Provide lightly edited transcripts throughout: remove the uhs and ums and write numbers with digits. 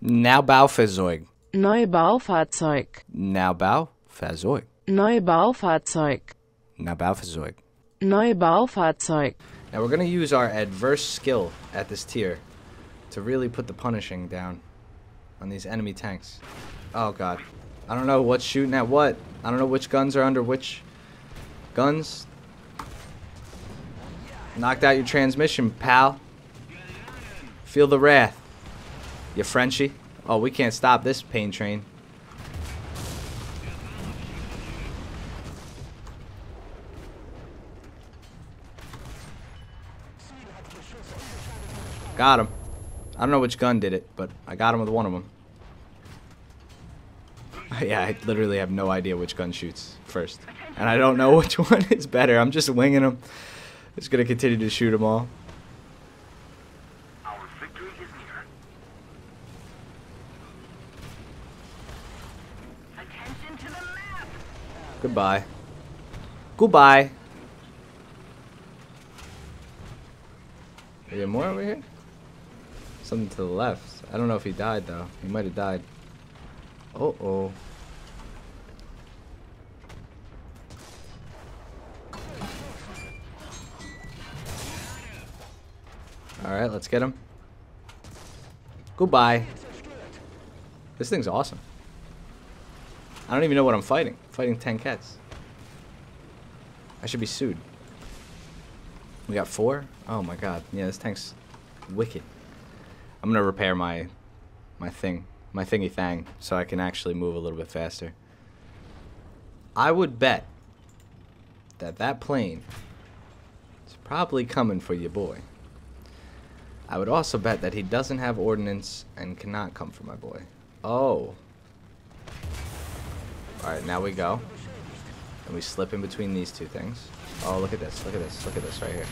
Neubaufahrzeug. Neubaufahrzeug. Neubaufahrzeug. Neubaufahrzeug. Neubaufahrzeug. Neubaufahrzeug. Now we're going to use our adverse skill at this tier to really put the punishing down on these enemy tanks. Oh god. I don't know what's shooting at what. I don't know which guns are under which guns. Knocked out your transmission, pal. Feel the wrath, you Frenchie. Oh, we can't stop this pain train. Got him. I don't know which gun did it, but I got him with one of them. Yeah, I literally have no idea which gun shoots first. And I don't know which one is better. I'm just winging them. Just going to continue to shoot them all. Our victory is near. Attention to the map. Goodbye. Goodbye. Is there more over here? Something to the left. I don't know if he died, though. He might have died. Uh-oh. Alright, let's get him. Goodbye. This thing's awesome. I don't even know what I'm fighting. I'm fighting 10 cats. I should be sued. We got 4? Oh my god. Yeah, this tank's wicked. I'm gonna repair my thingy thang so I can actually move a little bit faster. I would bet that that plane is probably coming for your boy. I would also bet that he doesn't have ordnance and cannot come for my boy. Oh. Alright, now we go. And we slip in between these two things. Oh, look at this, look at this, look at this right here.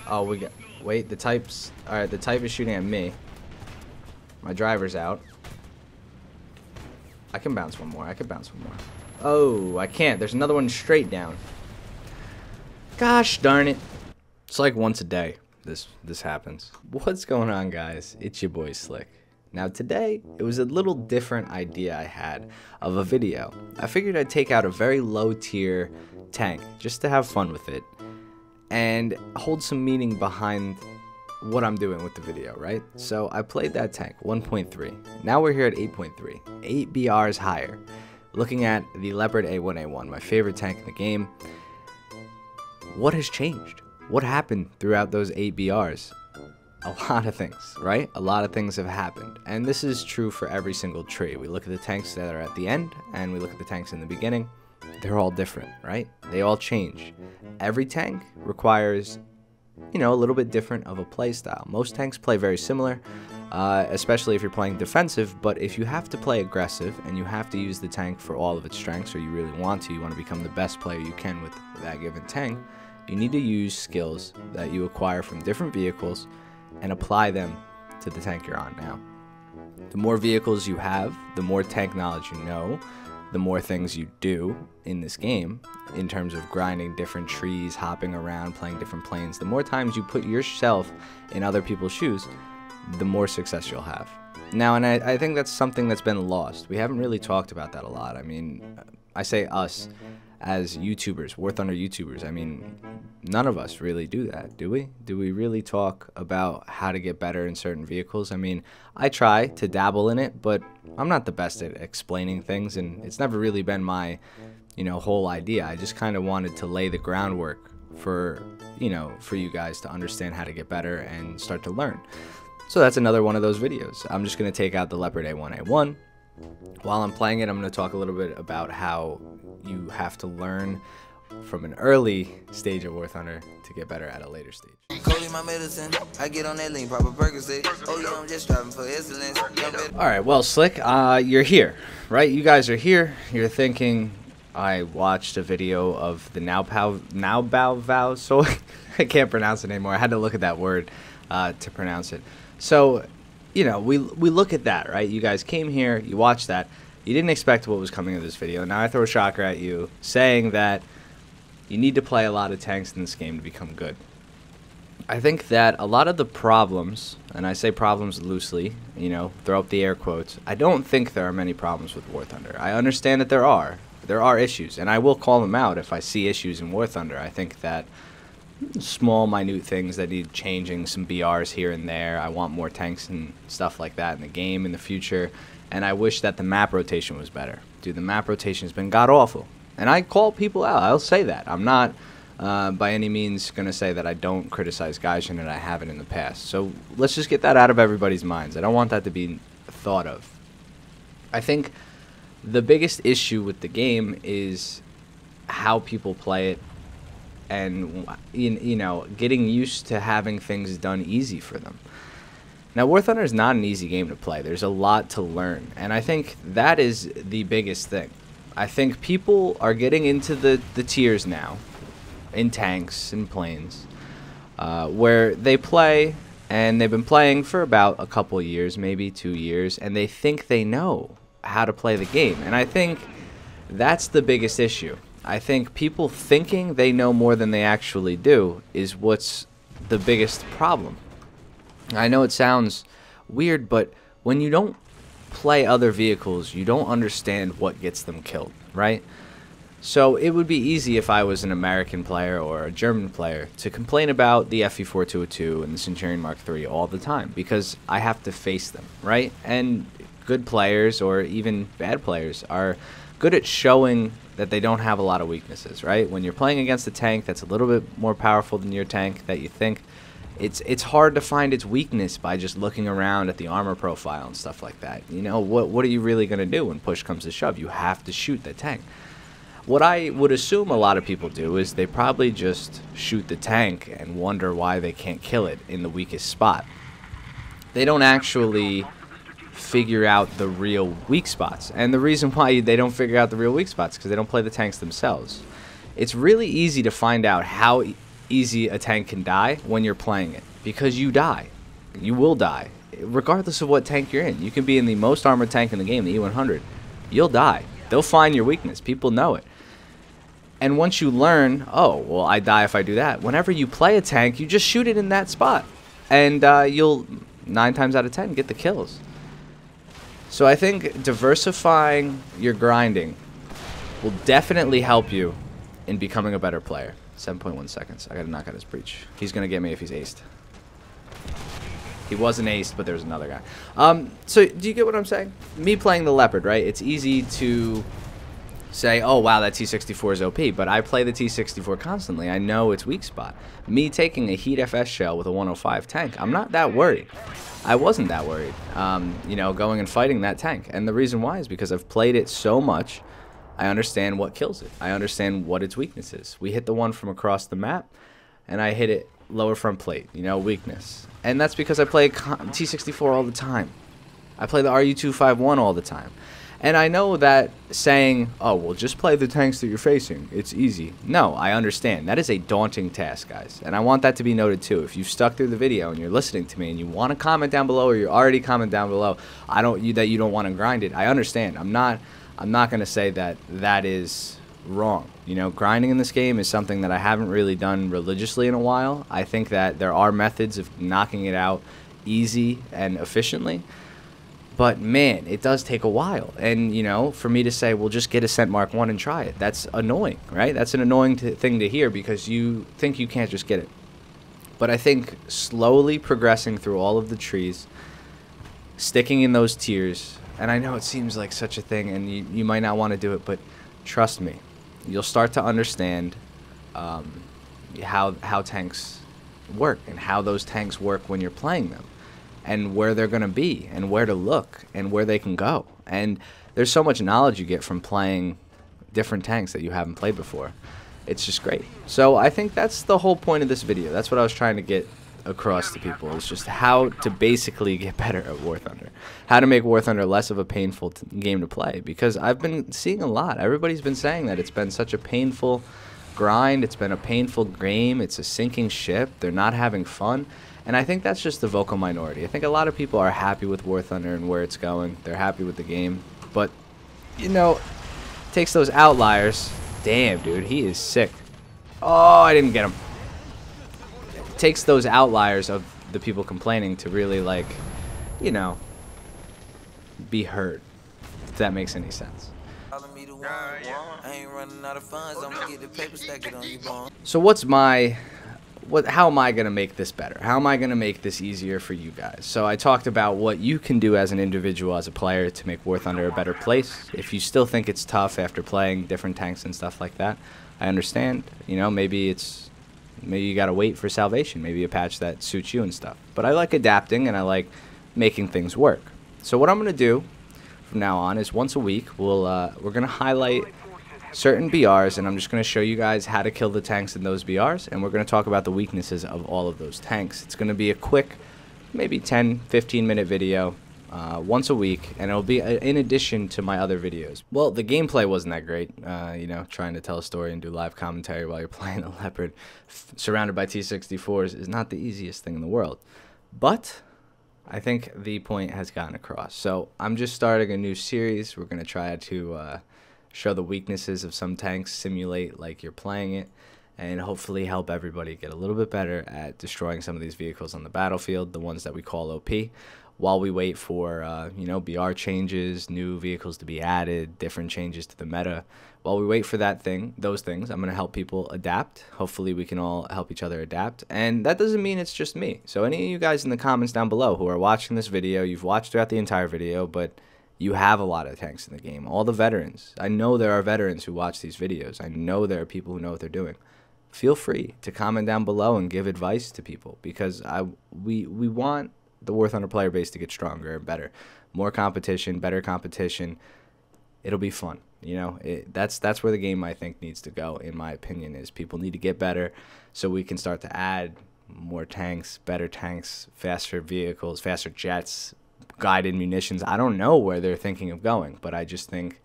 Oh, we got... Wait, the type's... Alright, the type is shooting at me. My driver's out. I can bounce one more, I can bounce one more. Oh, I can't. There's another one straight down. Gosh darn it. It's like once a day. This happens. What's going on, guys? It's your boy Slick. Now today, it was a little different idea I had of a video. I figured I'd take out a very low tier tank just to have fun with it and hold some meaning behind what I'm doing with the video, right? So I played that tank, 1.3. Now we're here at 8.3, 8 BRs higher. Looking at the Leopard A1A1, my favorite tank in the game. What has changed? What happened throughout those 8 BRs? A lot of things, right? A lot of things have happened. And this is true for every single tree. We look at the tanks that are at the end, and we look at the tanks in the beginning. They're all different, right? They all change. Every tank requires, you know, a little bit different of a play style. Most tanks play very similar, especially if you're playing defensive, but if you have to play aggressive and you have to use the tank for all of its strengths, or you really want to become the best player you can with that given tank, you need to use skills that you acquire from different vehicles and apply them to the tank you're on now. The more vehicles you have, the more tank knowledge you know, the more things you do in this game in terms of grinding different trees, hopping around, playing different planes. The more times you put yourself in other people's shoes, the more success you'll have. Now, and I think that's something that's been lost. We haven't really talked about that a lot. I mean, I say us as YouTubers, War Thunder YouTubers. I mean, none of us really do that, do we? Do we really talk about how to get better in certain vehicles? I mean, I try to dabble in it, but I'm not the best at explaining things, and it's never really been my, you know, whole idea. I just kind of wanted to lay the groundwork for, you know, for you guys to understand how to get better and start to learn. So that's another one of those videos. I'm just going to take out the Leopard A1A1. While I'm playing it, I'm going to talk a little bit about how you have to learn from an early stage of War Thunder to get better at a later stage. My medicine, I get on that lean, proper Percocet. Oh yeah, I'm just driving for excellence. Alright, well, Slick, you're here, right? You guys are here. You're thinking, I watched a video of the Neubaufahrzeug, so I can't pronounce it anymore. I had to look at that word to pronounce it. So, you know, we look at that, right? You guys came here, you watched that. You didn't expect what was coming of this video. Now I throw a shocker at you saying that you need to play a lot of tanks in this game to become good. I think that a lot of the problems, and I say problems loosely, you know, throw up the air quotes, I don't think there are many problems with War Thunder. I understand that there are. There are issues, and I will call them out if I see issues in War Thunder. I think that small, minute things that need changing, some BRs here and there. I want more tanks and stuff like that in the game in the future, and I wish that the map rotation was better. Dude, the map rotation has been god-awful, and I call people out. I'll say that. I'm not by any means going to say that I don't criticize Gaijin, and I haven't in the past. So let's just get that out of everybody's minds. I don't want that to be thought of. I think the biggest issue with the game is how people play it, and you know, getting used to having things done easy for them. Now, War Thunder is not an easy game to play. There's a lot to learn, and I think that is the biggest thing. I think people are getting into the tiers now, in tanks and planes, where they play, and they've been playing for about a couple years, maybe 2 years, and they think they know how to play the game, and I think that's the biggest issue. I think people thinking they know more than they actually do is what's the biggest problem. I know it sounds weird, but when you don't play other vehicles, you don't understand what gets them killed, right? So it would be easy if I was an American player or a German player to complain about the FE4202 and the Centurion Mark III all the time, because I have to face them, right? And good players, or even bad players, are good at showing that they don't have a lot of weaknesses, right? When you're playing against a tank that's a little bit more powerful than your tank that you think, it's hard to find its weakness by just looking around at the armor profile and stuff like that. You know, what are you really going to do when push comes to shove? You have to shoot the tank. What I would assume a lot of people do is they probably just shoot the tank and wonder why they can't kill it in the weakest spot. They don't actually figure out the real weak spots. And the reason why they don't figure out the real weak spots is because they don't play the tanks themselves. It's really easy to find out how easy a tank can die when you're playing it, because you die. You will die. Regardless of what tank you're in. You can be in the most armored tank in the game, the E100. You'll die. They'll find your weakness. People know it. And once you learn, oh, well, I die if I do that. Whenever you play a tank, you just shoot it in that spot. And you'll, 9 times out of 10, get the kills. So I think diversifying your grinding will definitely help you in becoming a better player. 7.1 seconds. I gotta knock out his breach. He's gonna get me if he's aced. He wasn't aced, but there's another guy. So do you get what I'm saying? Me playing the Leopard, right? It's easy to say, oh wow, that T64 is OP, but I play the T64 constantly. I know its weak spot. Me taking a Heat FS shell with a 105 tank, I'm not that worried. I wasn't that worried, you know, going and fighting that tank. And the reason why is because I've played it so much, I understand what kills it. I understand what its weakness is. We hit the one from across the map, and I hit it lower front plate, you know, weakness. And that's because I play T64 all the time. I play the RU-251 all the time. And I know that saying, oh, well, just play the tanks that you're facing, it's easy. No, I understand. That is a daunting task, guys. And I want that to be noted, too. If you've stuck through the video and you're listening to me and you want to comment down below, or you're already comment down below, that you don't want to grind it, I understand. I'm not going to say that that is wrong. You know, grinding in this game is something that I haven't really done religiously in a while. I think that there are methods of knocking it out easy and efficiently. But, man, it does take a while. And, you know, for me to say, well, just get Ascent Mark 1 and try it, that's annoying, right? That's an annoying thing to hear, because you think you can't just get it. But I think slowly progressing through all of the trees, sticking in those tiers, and I know it seems like such a thing, and you might not want to do it, but trust me, you'll start to understand how tanks work, and how those tanks work when you're playing them, and where they're going to be, and where to look, and where they can go. And there's so much knowledge you get from playing different tanks that you haven't played before. It's just great. So I think that's the whole point of this video. That's what I was trying to get across to people. It's just how to basically get better at War Thunder. How to make War Thunder less of a painful game to play. Because I've been seeing a lot. Everybody's been saying that it's been such a painful grind. It's been a painful game. It's a sinking ship. They're not having fun. And I think that's just the vocal minority. I think a lot of people are happy with War Thunder and where it's going. They're happy with the game. But, you know, it takes those outliers. Damn, dude, he is sick. Oh, I didn't get him. takes those outliers of the people complaining to really, like, you know, be heard, if that makes any sense. So how am I going to make this better? How am I going to make this easier for you guys? So I talked about what you can do as an individual, as a player, to make War Thunder a better place. If you still think it's tough after playing different tanks and stuff like that, I understand. You know, maybe you got to wait for Salvation, maybe a patch that suits you and stuff. But I like adapting, and I like making things work. So what I'm going to do from now on is once a week, we're going to highlight certain BRs, and I'm just going to show you guys how to kill the tanks in those BRs, and we're going to talk about the weaknesses of all of those tanks. It's going to be a quick, maybe 10-15 minute video once a week, and it'll be in addition to my other videos. Well, the gameplay wasn't that great, you know, trying to tell a story and do live commentary while you're playing a Leopard surrounded by T-64s is not the easiest thing in the world, but I think the point has gotten across. So I'm just starting a new series. We're going to try to show the weaknesses of some tanks, simulate like you're playing it, and hopefully help everybody get a little bit better at destroying some of these vehicles on the battlefield, the ones that we call OP, while we wait for you know, BR changes, new vehicles to be added, different changes to the meta. While we wait for those things, I'm going to help people adapt. Hopefully we can all help each other adapt, and that doesn't mean it's just me. So any of you guys in the comments down below who are watching this video, you've watched throughout the entire video, but you have a lot of tanks in the game. All the veterans. I know there are veterans who watch these videos. I know there are people who know what they're doing. Feel free to comment down below and give advice to people, because we want the War Thunder player base to get stronger and better. More competition, better competition. It'll be fun. You know, that's where the game, I think, needs to go, in my opinion, is people need to get better so we can start to add more tanks, better tanks, faster vehicles, faster jets, guided munitions. I don't know where they're thinking of going, but I just think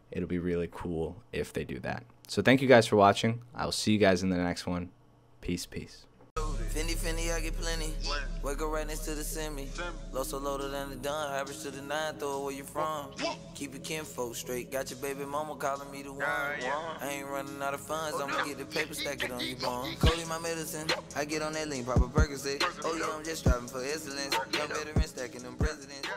it'll be really cool if they do that. So thank you guys for watching. I'll see you guys in the next one. Peace, peace. Fendi, I get plenty. Wake up right next to the semi. Low so loaded than the done. Average to the 9, throw it where you from. Keep your kinfolk straight. Got your baby mama calling me the one. I ain't running out of funds. I'ma get the paper, stack it on you, bone. Cody, my medicine. I get on that lean, proper Percocet. Oh yeah, I'm just striving for excellence. Young veteran stacking them presidents.